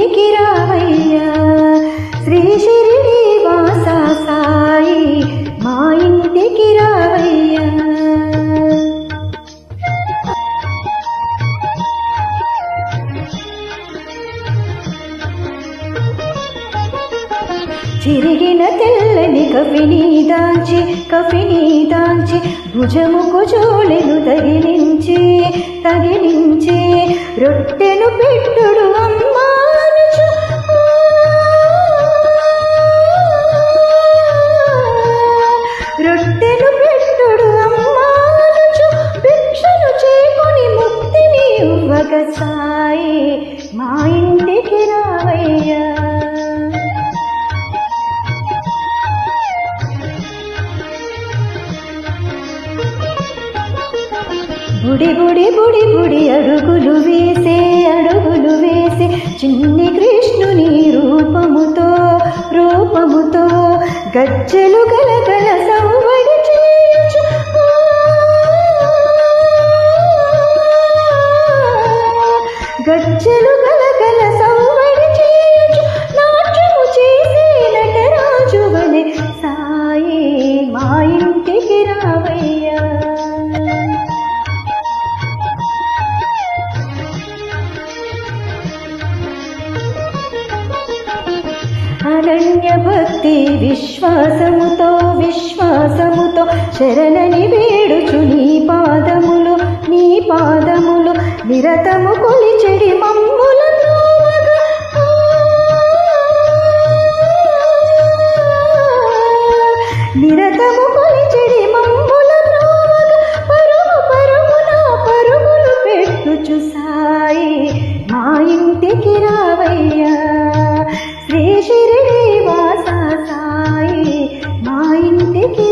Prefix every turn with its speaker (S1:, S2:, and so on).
S1: ఇంటికి రావయ్యా శ్రీ షిరిడి వాస సాయి మా ఇంటికి రావయ్యా. చిరిగిన తెల్లని కఫిని దాంచి భుజముకు జోలెను తగిలించి రొట్టెను పెట్టుడు అమ్మానుచు రొట్టెను పెట్టుడు అమ్మానుచు భిక్షను చేకొని ముక్తిని ఇవ్వగ సాయి మా ఇంటికి రావయ్యా. బుడి అడుగులు వేసే చిన్ని కృష్ణుని రూపముతో గజ్జెలు గలగల సవ్వడి చేయుచు గజ్జెలు గలగల సవ్వడి చేయుచు నాట్యము చేసే నటరాజు వలె సాయి మా ఇంటికి రావయ్యా. అనన్య భక్తి విశ్వాసముతో శరణని వేడుచు నీ పాదములు నిరతము కొలిచెడి మమ్ముల త్రోవగా పరుగులు పెట్టుచు సాయి మా ఇంటికి రావయ్యా శ్రీ షిరిడి వాస సాయి మా ఇంటికి